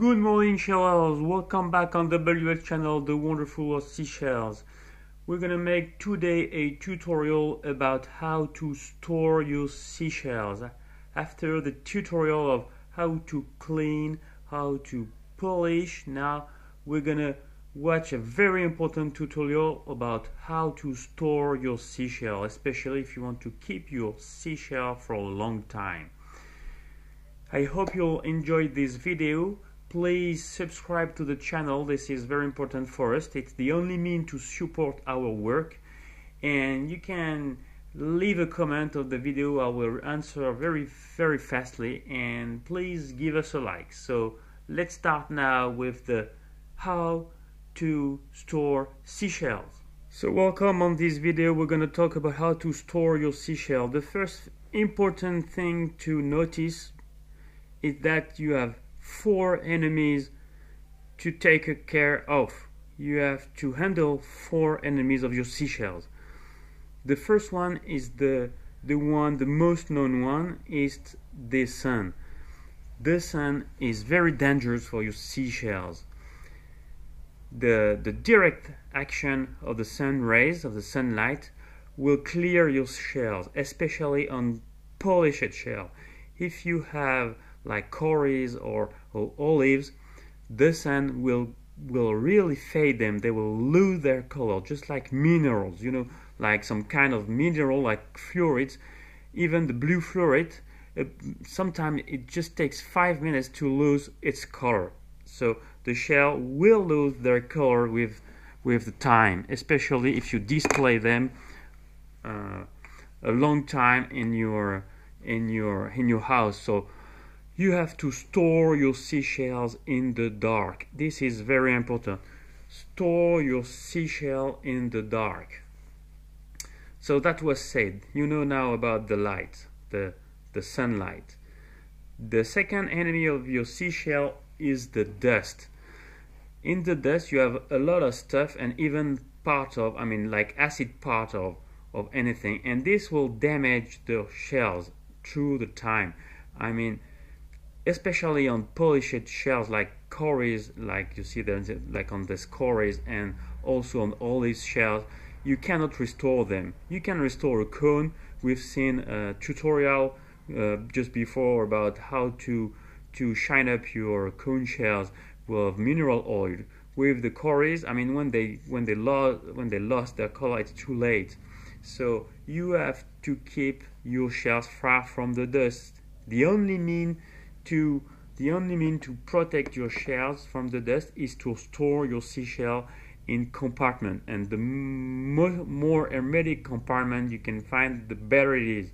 Good morning, shellers. Welcome back on WL channel, the wonderful of seashells. We're gonna make today a tutorial about how to store your seashells. After the tutorial of how to clean, how to polish, now we're gonna watch a very important tutorial about how to store your seashell, especially if you want to keep your seashell for a long time. I hope you'll enjoy this video. Please subscribe to the channel. This is very important for us. It's the only means to support our work. And you can leave a comment of the video. I will answer very fastly. And please give us a like. So let's start now with the how to store seashells. So welcome on this video. We're going to talk about how to store your seashell. The first important thing to notice is that you have 4 enemies to take care of. You have to handle 4 enemies of your seashells. The first one is the most known one is the sun. The sun is very dangerous for your seashells. The direct action of the sun rays, of the sunlight, will clear your shells, especially on polished shell. If you have like corals or olives, the sun will really fade them. They will lose their color, just like minerals, you know, like some kind of mineral like fluorides. Even the blue fluoride, sometimes it just takes 5 minutes to lose its color. So the shell will lose their color with the time, especially if you display them a long time in your house. So you have to store your seashells in the dark. This is very important. Store your seashell in the dark. So that was said. You know now about the light, the sunlight. The second enemy of your seashell is the dust. In the dust you have a lot of stuff and even part of, like acid part of anything, and this will damage the shells through the time. Especially on polished shells like corals, like you see there, like on this corals, and also on olive shells, you cannot restore them. You can restore a cone. We've seen a tutorial just before about how to shine up your cone shells with mineral oil. With the corals, when they lost their color, it's too late. So you have to keep your shells far from the dust. The only mean to protect your shells from the dust is to store your seashell in compartment, and the more hermetic compartment you can find, the better it is.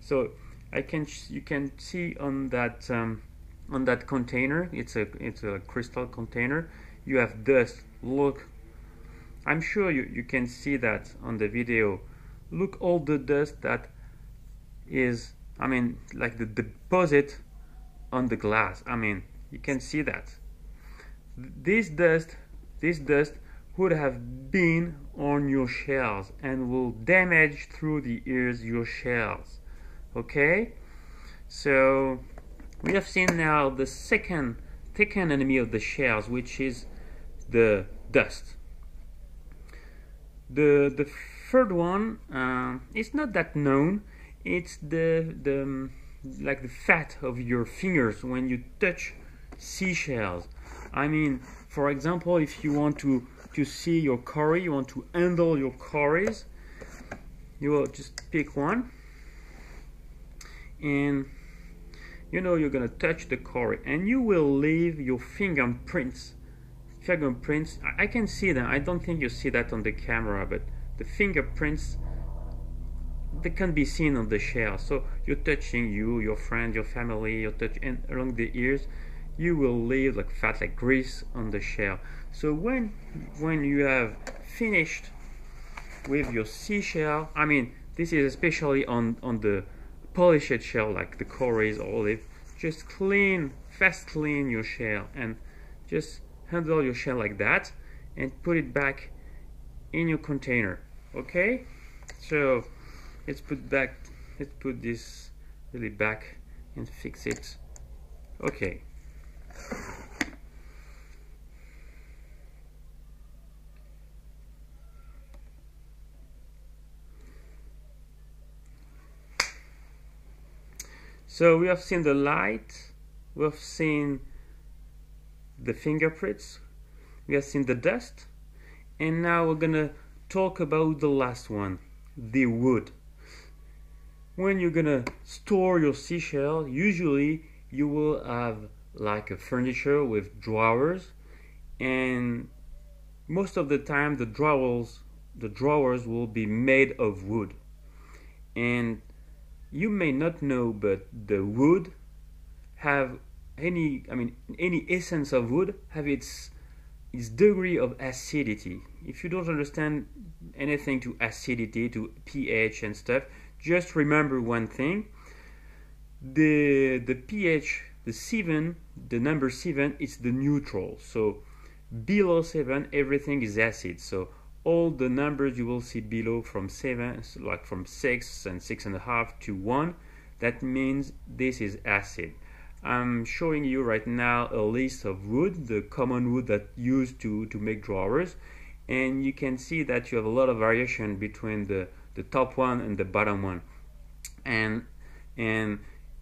So you can see on that container, it's a crystal container, you have dust. Look, I'm sure you can see that on the video. Look, all the dust that is, like the deposit on the glass. You can see that this dust would have been on your shells and will damage through the ears your shells. Okay, so we have seen now the second enemy of the shells, which is the dust. The third one is not that known. It's like the fat of your fingers when you touch seashells. For example, if you want to see your coral, you want to handle your corals, you will just pick one, and you're gonna touch the coral, and you will leave your fingerprints. I can see them. I don't think you see that on the camera, but the fingerprints, they can be seen on the shell. So you're touching your friend, your family, and along the ears, you will leave like fat, like grease on the shell. So when you have finished with your seashell, this is especially on the polished shell like the corals or olive, just fast clean your shell and just handle your shell like that and put it back in your container. Okay, so let's put this really back and fix it. Okay, So we have seen the light, we have seen the fingerprints, we have seen the dust, and now we're gonna talk about the last one, the wood. When you're gonna store your seashell, usually you will have like a furniture with drawers, and most of the time the drawers will be made of wood. And you may not know, but the wood have any essence of wood have its degree of acidity. If you don't understand anything to acidity, to pH and stuff, just remember one thing: the pH, the number 7 is the neutral. So below 7 everything is acid. So all the numbers you will see below from 7, like from 6 and 6.5 to 1, that means this is acid. I'm showing you right now a list of wood, the common wood that used to make drawers, and you can see that you have a lot of variation between the top one and the bottom one. And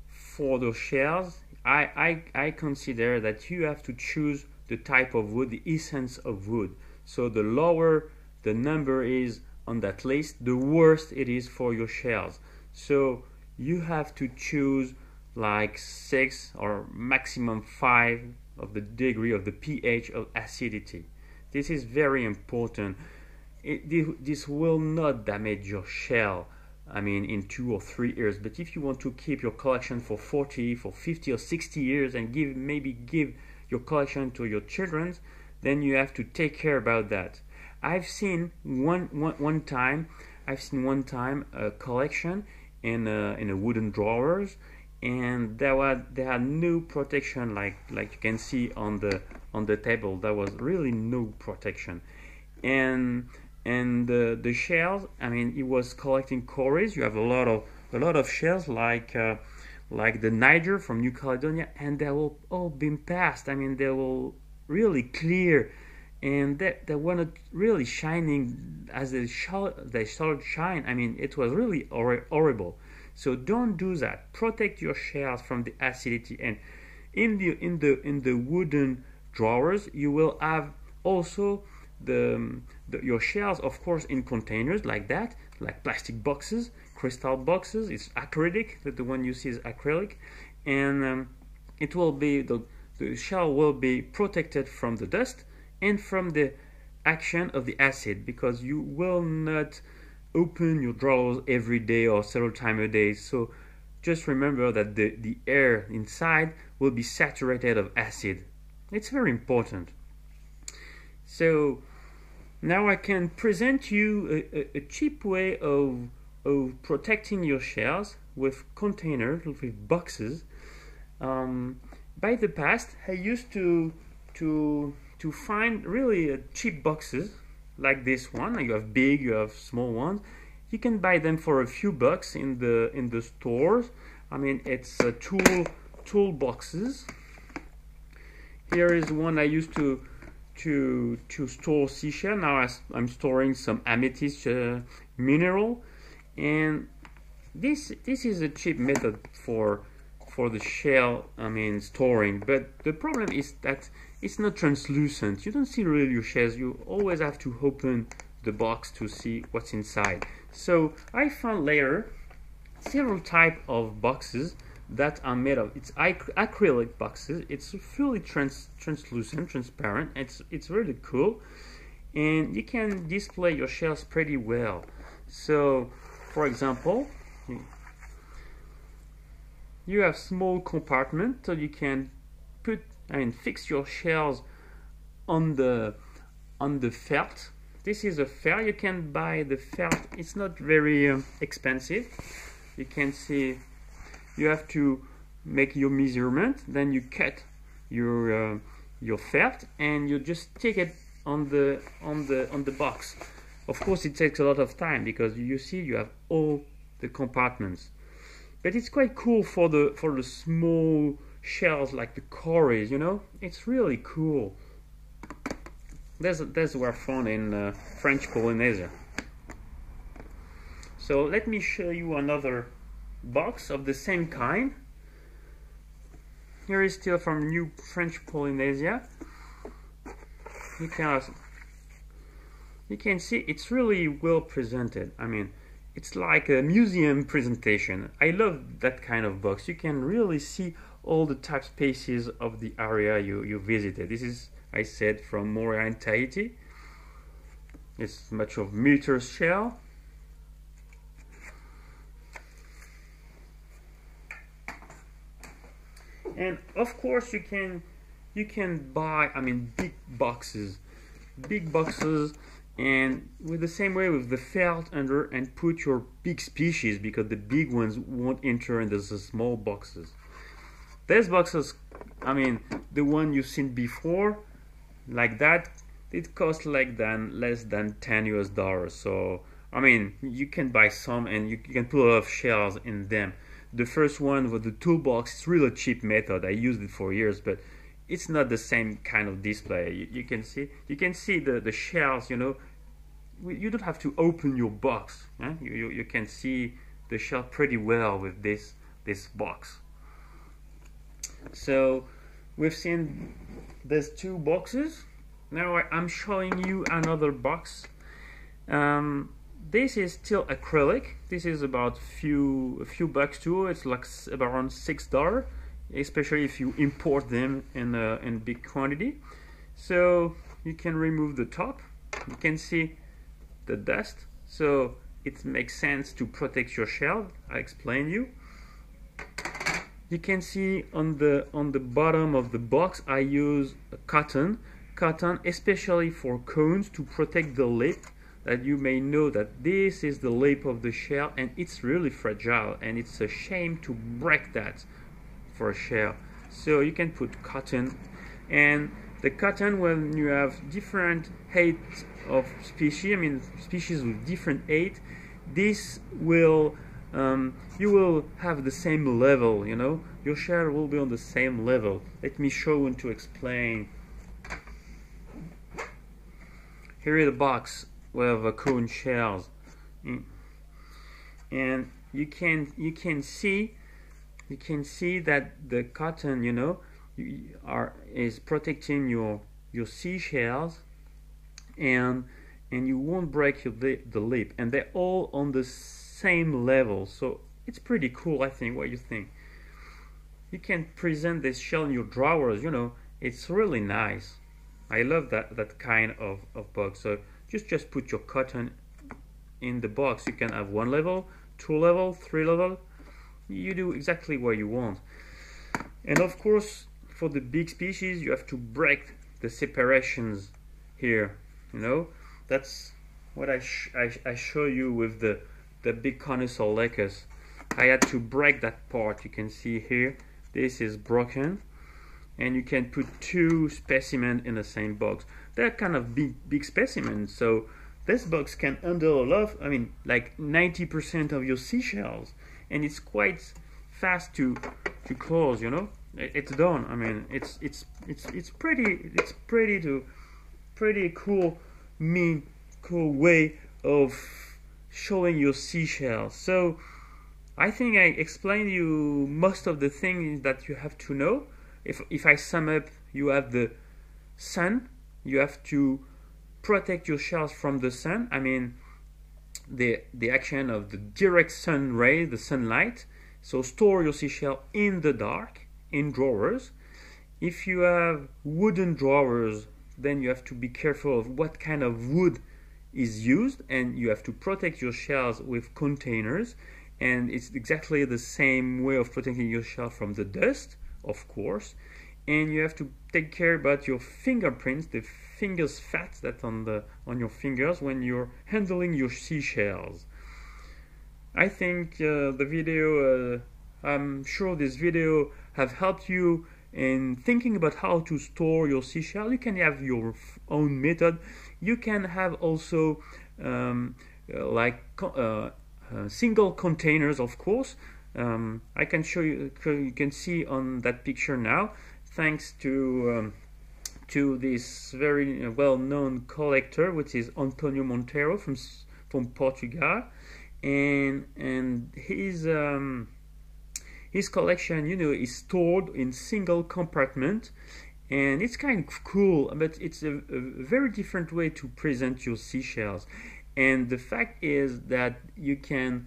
for those shells, I consider that you have to choose the type of wood, the essence of wood. So the lower the number is on that list, the worse it is for your shells. So you have to choose like 6 or maximum 5 of the degree of the pH of acidity. This is very important. This will not damage your shell, in 2 or 3 years. But if you want to keep your collection for 40, for 50 or 60 years and maybe give your collection to your children, then you have to take care about that. I've seen one time a collection in a wooden drawers, and they had no protection, like you can see on the table. There was really no protection, and the shells, it was collecting cories. You have a lot of shells like the Niger from New Caledonia, and they will all been passed. They will really clear, and they were not really shining as they started shine. It was really horrible. So don't do that. Protect your shells from the acidity. And in the wooden drawers, you will have also your shells, of course, in containers like that, like plastic boxes, crystal boxes. It's acrylic. The one you see is acrylic, and it will be the shell will be protected from the dust and from the action of the acid, because you will not open your drawers every day or several times a day. So just remember that the air inside will be saturated of acid. It's very important. So now I can present you a cheap way of protecting your shells with containers, with boxes. By the past, I used to find really cheap boxes like this one. You have big, you have small ones. You can buy them for a few bucks in the stores. It's tool boxes. Here is one I used to store seashell. Now I'm storing some amethyst mineral, and this is a cheap method for the shell storing. But the problem is that it's not translucent. You don't see really your shells. You always have to open the box to see what's inside. So I found later several types of boxes that are made of, it's acrylic boxes. It's fully translucent, transparent. It's really cool, and you can display your shells pretty well. So for example, you have small compartment, so you can fix your shells on the felt. This is a felt. You can buy the felt. It's not very expensive. You can see you have to make your measurement, then you cut your felt, and you just stick it on the box. Of course, it takes a lot of time because you see you have all the compartments. But it's quite cool for the small shells like the cories, It's really cool. These were found in French Polynesia. So let me show you another box of the same kind. Here is still from New French Polynesia. You can see it's really well presented. I mean, it's like a museum presentation. I love that kind of box. You can really see all the type species of the area you visited. This is, I said, from Morea and Tahiti. It's much of microshells. And of course you can buy, I mean, big boxes, and with the same way with the felt under, and put your big species, because the big ones won't enter in the small boxes. These boxes, I mean, the one you've seen before, like that, it costs less than $10 US. So I mean, you can buy some and you can put a lot of shells in them. The first one with the toolbox, it's really a cheap method. I used it for years, but it's not the same kind of display. You can see the shells. You know, you don't have to open your box. You can see the shell pretty well with this box. So we've seen these two boxes. Now I'm showing you another box. This is still acrylic. This is about a few bucks too. It's like around $6, especially if you import them in big quantity. So you can remove the top. You can see the dust. So it makes sense to protect your shell. I explained you. You can see on the bottom of the box I use cotton, especially for cones, to protect the lip. That you may know that this is the lip of the shell and it's really fragile, and it's a shame to break that for a shell. So you can put cotton, and the cotton, when you have different height of species, I mean species with different height, this will you will have the same level. You know, your shell will be on the same level. Let me show and to explain. Here is the box with the cone shells, and you can see that the cotton, you know, is protecting your seashells, and you won't break the lip, and they're all on the same level. So it's pretty cool, I think. What do you think? You can present this shell in your drawers. You know, it's really nice. I love that kind of box. So just put your cotton in the box. You can have 1 level, 2 level, 3 level. You do exactly what you want. And of course, for the big species, you have to break the separations here. You know, that's what I show you with the big Conusol lecus. I had to break that part. You can see here, this is broken. And you can put 2 specimens in the same box. They're kind of big specimens, so this box can handle a lot, I mean, like 90% of your seashells, and it's quite fast to close. You know, it's done. I mean, it's pretty cool way of showing your seashells. So I think I explained you most of the things that you have to know. If I sum up, you have the sun. You have to protect your shells from the sun. I mean, the action of the direct sun ray, the sunlight. So store your seashell in the dark, in drawers. If you have wooden drawers, then you have to be careful of what kind of wood is used, and you have to protect your shells with containers. And it's exactly the same way of protecting your shell from the dust, of course. And you have to take care about your fingerprints, the fingers fat that on your fingers when you're handling your seashells. I think the video, I'm sure this video have helped you in thinking about how to store your seashell. You can have your own method. You can have also single containers, of course. I can show you. You can see on that picture now. Thanks to this very well-known collector, which is Antonio Monteiro from Portugal, and his collection, you know, is stored in single compartment, and it's kind of cool, but it's a very different way to present your seashells. And the fact is that you can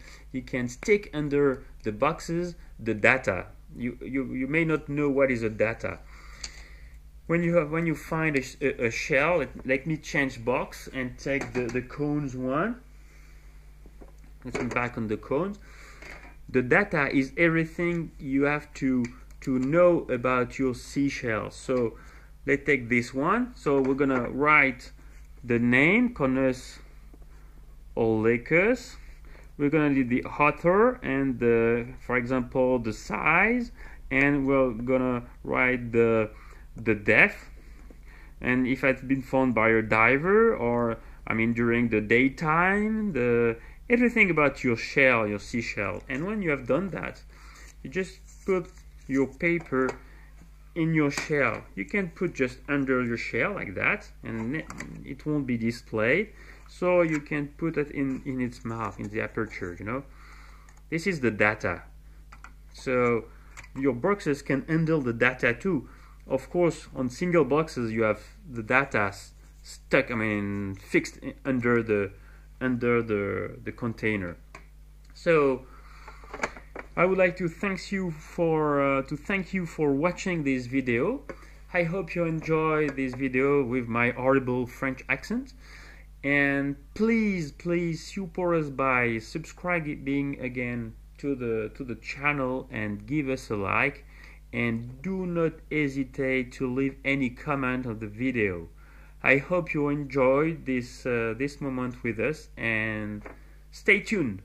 stick under the boxes the data. You may not know what is a data. When you find a shell, let me change box and take the cones one. Let's go back on the cones. The data is everything you have to know about your seashells. So let's take this one. So we're gonna write the name, Conus Olecus. We're gonna do the author and for example, the size, and we're gonna write the depth, and if it's been found by a diver, or I mean during the daytime, everything about your shell, your seashell. And when you have done that, you just put your paper in your shell. You can put just under your shell like that, and it won't be displayed. So you can put it in its mouth, in the aperture, you know. This is the data. So your boxes can handle the data too. Of course, on single boxes you have the data stuck, I mean fixed under the container. So I would like to thank you for watching this video. I hope you enjoy this video with my horrible French accent. And please support us by subscribing again to the channel and give us a like, and do not hesitate to leave any comment on the video. I hope you enjoyed this moment with us, and stay tuned.